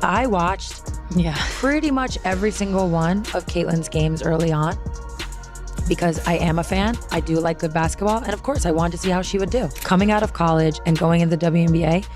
I watched pretty much every single one of Caitlin's games early on because I am a fan. I do like good basketball. And of course, I wanted to see how she would do. Coming out of college and going into the WNBA,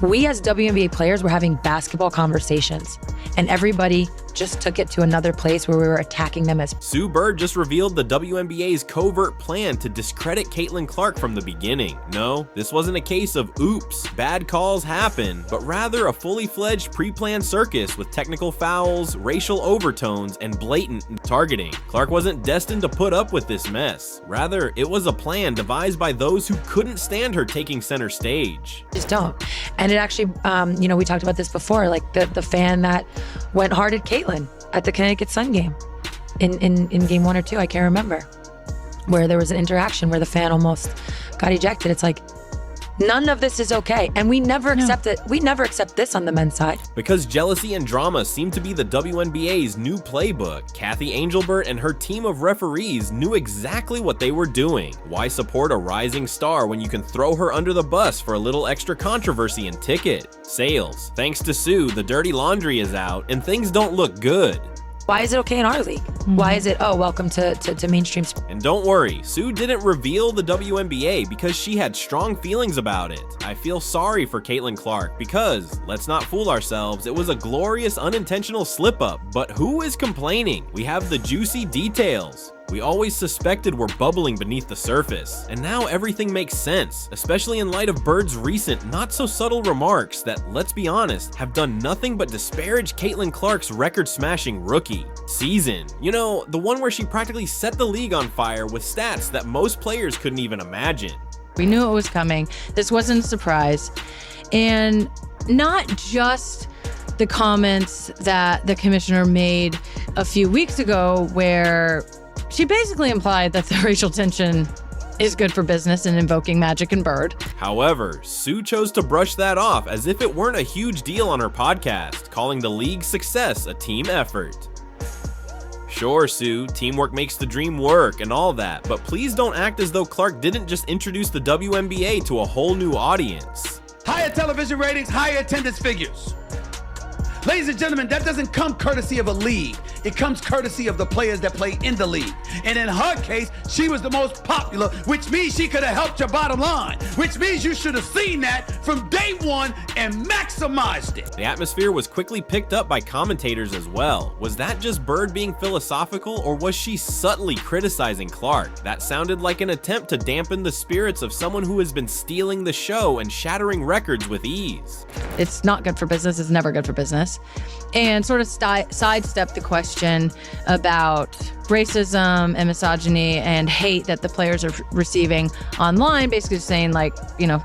we as WNBA players were having basketball conversations, and everybody just took it to another place where we were attacking them as. Sue Bird just revealed the WNBA's covert plan to discredit Caitlin Clark from the beginning. No, this wasn't a case of oops, bad calls happen, but rather a fully fledged pre-planned circus with technical fouls, racial overtones, and blatant targeting. Clark wasn't destined to put up with this mess. Rather, it was a plan devised by those who couldn't stand her taking center stage. Just don't. And it actually, we talked about this before, like the fan that went hard at Caitlin at the Connecticut Sun game in game 1 or 2, I can't remember, where there was an interaction where the fan almost got ejected. It's like, none of this is okay. And we never accept it. We never accept this on the men's side. Because jealousy and drama seem to be the WNBA's new playbook, Kathy Angelbert and her team of referees knew exactly what they were doing. Why support a rising star when you can throw her under the bus for a little extra controversy and ticket sales? Thanks to Sue, the dirty laundry is out and things don't look good. Why is it okay in our league? Why is it, welcome to mainstream sports? And don't worry, Sue didn't reveal the WNBA because she had strong feelings about it. I feel sorry for Caitlin Clark because, let's not fool ourselves, it was a glorious unintentional slip-up. But who is complaining? We have the juicy details we always suspected were bubbling beneath the surface. And now everything makes sense, especially in light of Bird's recent not-so-subtle remarks that, let's be honest, have done nothing but disparage Caitlin Clark's record-smashing rookie season. You know, the one where she practically set the league on fire with stats that most players couldn't even imagine. We knew it was coming. This wasn't a surprise. And not just the comments that the commissioner made a few weeks ago where she basically implied that the racial tension is good for business in invoking Magic and Bird. However, Sue chose to brush that off as if it weren't a huge deal on her podcast, calling the league's success a team effort. Sure, Sue, teamwork makes the dream work and all that, but please don't act as though Clark didn't just introduce the WNBA to a whole new audience. Higher television ratings, higher attendance figures. Ladies and gentlemen, that doesn't come courtesy of a league. It comes courtesy of the players that play in the league. And in her case, she was the most popular, which means she could have helped your bottom line, which means you should have seen that from day one and maximized it. The atmosphere was quickly picked up by commentators as well. Was that just Bird being philosophical, or was she subtly criticizing Clark? That sounded like an attempt to dampen the spirits of someone who has been stealing the show and shattering records with ease. It's not good for business. It's never good for business. And sort of sidestep the question about racism and misogyny and hate that the players are receiving online, basically saying like,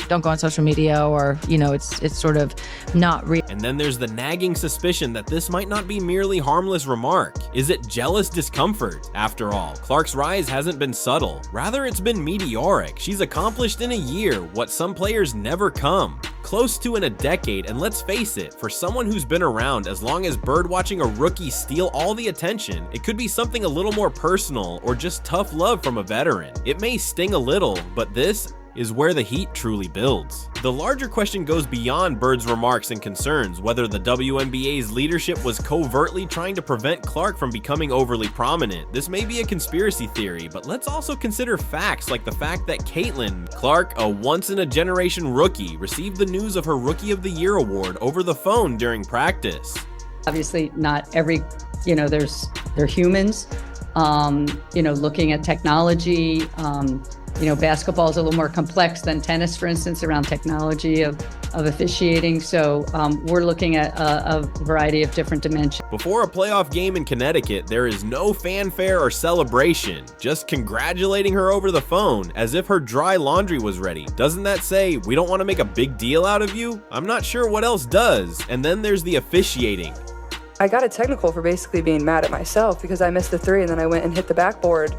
don't go on social media, or, it's sort of not real. And then there's the nagging suspicion that this might not be merely harmless remark. Is it jealous discomfort? After all, Clark's rise hasn't been subtle. Rather, it's been meteoric. She's accomplished in a year what some players never come close to in a decade, and let's face it, for someone who's been around as long as Bird, watching a rookie steal all the attention, it could be something a little more personal or just tough love from a veteran. It may sting a little, but this is where the heat truly builds. The larger question goes beyond Bird's remarks and concerns, whether the WNBA's leadership was covertly trying to prevent Clark from becoming overly prominent. This may be a conspiracy theory, but let's also consider facts like the fact that Caitlin Clark, a once-in-a-generation rookie, received the news of her Rookie of the Year award over the phone during practice. Obviously, not every, they're humans, looking at technology. Basketball is a little more complex than tennis, for instance, around technology of officiating. So we're looking at a variety of different dimensions. Before a playoff game in Connecticut, there is no fanfare or celebration, just congratulating her over the phone as if her dry laundry was ready. Doesn't that say, we don't want to make a big deal out of you? I'm not sure what else does. And then there's the officiating. I got a technical for basically being mad at myself because I missed a three and then I went and hit the backboard.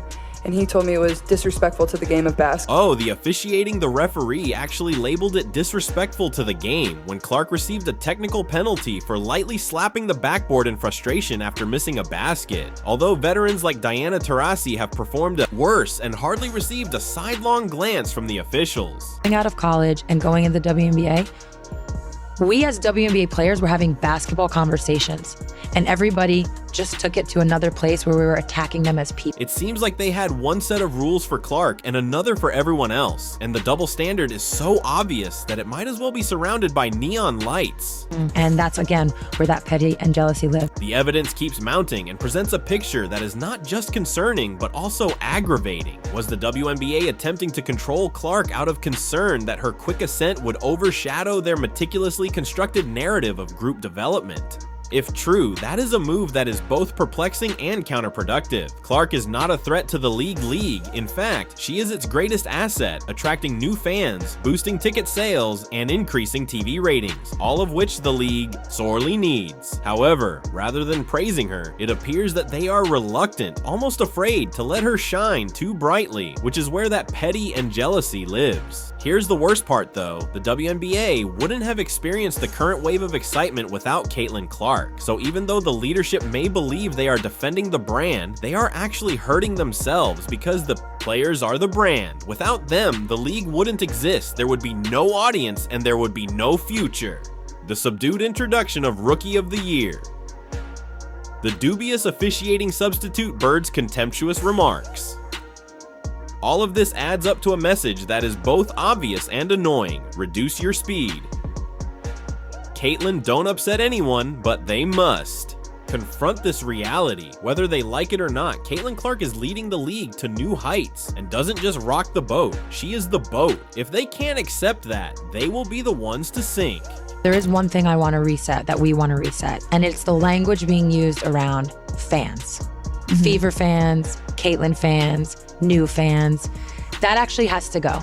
And he told me it was disrespectful to the game of basketball. Oh, the officiating, the referee actually labeled it disrespectful to the game when Clark received a technical penalty for lightly slapping the backboard in frustration after missing a basket. Although veterans like Diana Taurasi have performed worse and hardly received a sidelong glance from the officials. Coming out of college and going into the WNBA, We as WNBA players were having basketball conversations, and everybody just took it to another place where we were attacking them as people. It seems like they had one set of rules for Clark and another for everyone else, and the double standard is so obvious that it might as well be surrounded by neon lights. And that's, again, where that petty and jealousy live. The evidence keeps mounting and presents a picture that is not just concerning, but also aggravating. Was the WNBA attempting to control Clark out of concern that her quick ascent would overshadow their meticulously constructed narrative of group development? If true, that is a move that is both perplexing and counterproductive. Clark is not a threat to the league. In fact, she is its greatest asset, attracting new fans, boosting ticket sales, and increasing TV ratings, all of which the league sorely needs. However, rather than praising her, it appears that they are reluctant, almost afraid to let her shine too brightly, which is where that petty and jealousy lives. Here's the worst part though, the WNBA wouldn't have experienced the current wave of excitement without Caitlin Clark. So even though the leadership may believe they are defending the brand, they are actually hurting themselves because the players are the brand. Without them, the league wouldn't exist, there would be no audience, and there would be no future. The subdued introduction of Rookie of the Year. The dubious officiating substitute Bird's contemptuous remarks. All of this adds up to a message that is both obvious and annoying. Reduce your speed. Caitlin, don't upset anyone, but they must. Confront this reality. Whether they like it or not, Caitlin Clark is leading the league to new heights and doesn't just rock the boat, she is the boat. If they can't accept that, they will be the ones to sink. There is one thing I want to reset, that we want to reset, and it's the language being used around fans. Fever fans, Caitlin fans, new fans. That actually has to go.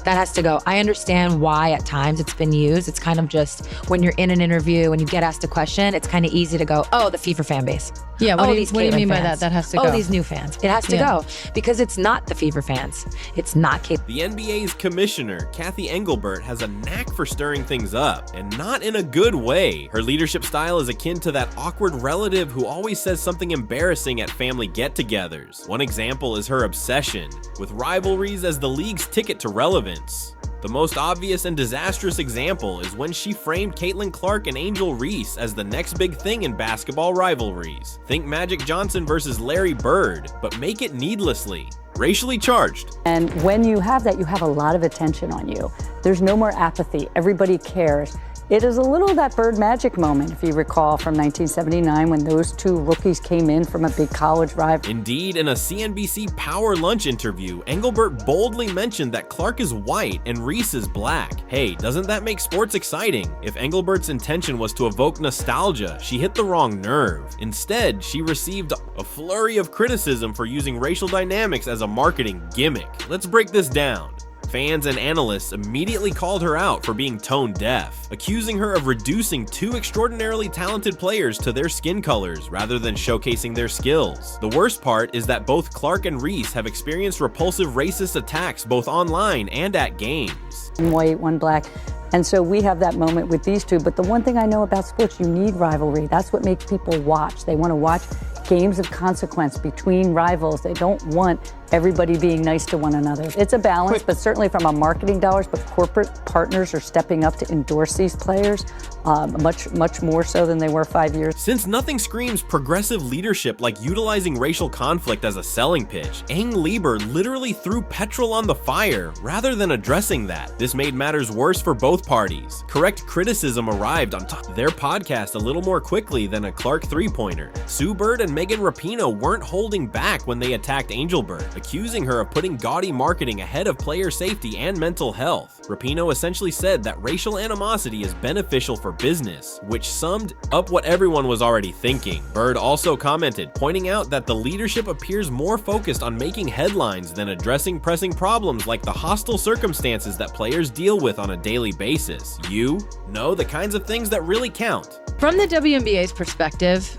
That has to go. I understand why at times it's been used. It's kind of just when you're in an interview and you get asked a question, it's kind of easy to go, oh, the FIFA fan base. Yeah, what do you Caitlin mean by fans. that? That has to go. Oh, these new fans. It has to go because it's not the FIFA fans. It's not Caitlin. The NBA's commissioner, Kathy Engelbert, has a knack for stirring things up, and not in a good way. Her leadership style is akin to that awkward relative who always says something embarrassing at family get-togethers. One example is her obsession with rivalries as the league's ticket to relevance. The most obvious and disastrous example is when she framed Caitlin Clark and Angel Reese as the next big thing in basketball rivalries. Think Magic Johnson versus Larry Bird, but make it needlessly racially charged. And when you have that, you have a lot of attention on you. There's no more apathy. Everybody cares. It is a little that Bird Magic moment, if you recall, from 1979 when those two rookies came in from a big college rival. Indeed, in a CNBC Power Lunch interview, Engelbert boldly mentioned that Clark is white and Reese is black. Hey, doesn't that make sports exciting? If Engelbert's intention was to evoke nostalgia, she hit the wrong nerve. Instead, she received a flurry of criticism for using racial dynamics as a marketing gimmick. Let's break this down. Fans and analysts immediately called her out for being tone deaf, accusing her of reducing two extraordinarily talented players to their skin colors rather than showcasing their skills. The worst part is that both Clark and Reese have experienced repulsive racist attacks both online and at games. One white, one black. And so we have that moment with these two. But the one thing I know about sports, you need rivalry. That's what makes people watch. They want to watch games of consequence between rivals. They don't want everybody being nice to one another. It's a balance, but certainly from a marketing dollars, but corporate partners are stepping up to endorse these players much more so than they were 5 years. Since nothing screams progressive leadership like utilizing racial conflict as a selling pitch, Ang Lieber literally threw petrol on the fire rather than addressing that. This made matters worse for both parties. Correct criticism arrived on top of their podcast a little more quickly than a Clark three-pointer. Sue Bird and Megan Rapinoe weren't holding back when they attacked Engelbert, accusing her of putting gaudy marketing ahead of player safety and mental health. Rapinoe essentially said that racial animosity is beneficial for business, which summed up what everyone was already thinking. Bird also commented, pointing out that the leadership appears more focused on making headlines than addressing pressing problems like the hostile circumstances that players deal with on a daily basis. You know the kinds of things that really count. From the WNBA's perspective,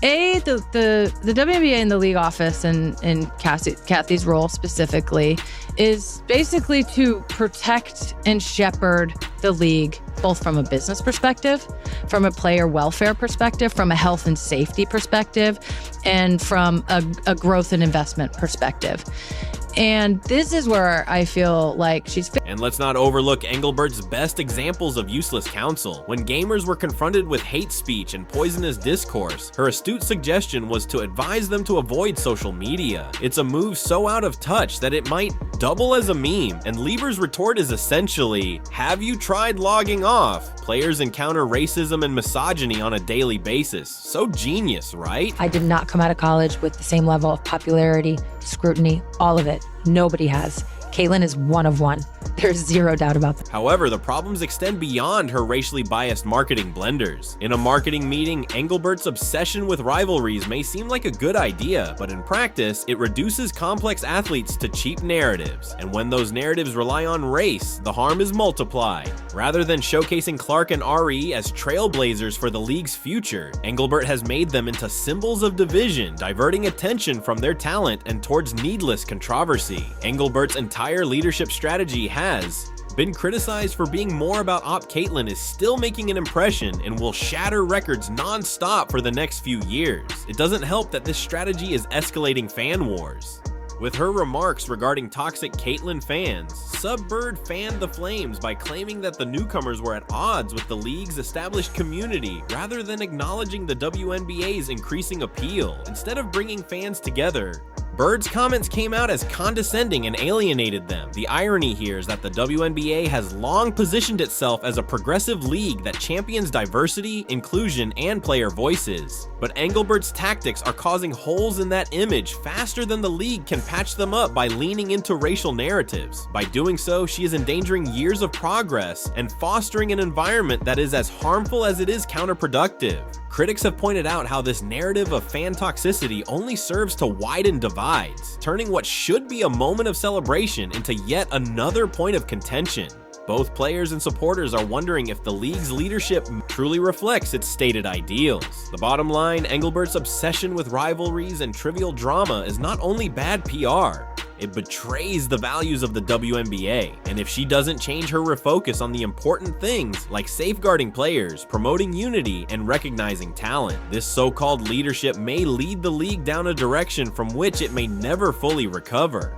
the WNBA and the league office and Kathy's role specifically is basically to protect and shepherd the league, both from a business perspective, from a player welfare perspective, from a health and safety perspective, and from a growth and investment perspective. And this is where I feel like she's... And let's not overlook Engelbert's best examples of useless counsel. When gamers were confronted with hate speech and poisonous discourse, her astute suggestion was to advise them to avoid social media. It's a move so out of touch that it might double as a meme, and Lieber's retort is essentially, have you tried logging off? Players encounter racism and misogyny on a daily basis. So genius, right? I did not come out of college with the same level of popularity, scrutiny, all of it. Nobody has. Caitlyn is one of one. There's zero doubt about that. However, the problems extend beyond her racially biased marketing blunders. In a marketing meeting, Engelbert's obsession with rivalries may seem like a good idea, but in practice, it reduces complex athletes to cheap narratives. And when those narratives rely on race, the harm is multiplied. Rather than showcasing Clark and RE as trailblazers for the league's future, Engelbert has made them into symbols of division, diverting attention from their talent and towards needless controversy. Engelbert's entire leadership strategy has been criticized for being more about Op Caitlyn is still making an impression and will shatter records non-stop for the next few years. It doesn't help that this strategy is escalating fan wars. With her remarks regarding toxic Caitlyn fans, Subbird fanned the flames by claiming that the newcomers were at odds with the league's established community rather than acknowledging the WNBA's increasing appeal. Instead of bringing fans together, Bird's comments came out as condescending and alienated them. The irony here is that the WNBA has long positioned itself as a progressive league that champions diversity, inclusion, and player voices. But Engelbert's tactics are causing holes in that image faster than the league can patch them up by leaning into racial narratives. By doing so, she is endangering years of progress and fostering an environment that is as harmful as it is counterproductive. Critics have pointed out how this narrative of fan toxicity only serves to widen divides, turning what should be a moment of celebration into yet another point of contention. Both players and supporters are wondering if the league's leadership truly reflects its stated ideals. The bottom line, Engelbert's obsession with rivalries and trivial drama is not only bad PR, it betrays the values of the WNBA, and if she doesn't change her refocus on the important things like safeguarding players, promoting unity, and recognizing talent, this so-called leadership may lead the league down a direction from which it may never fully recover.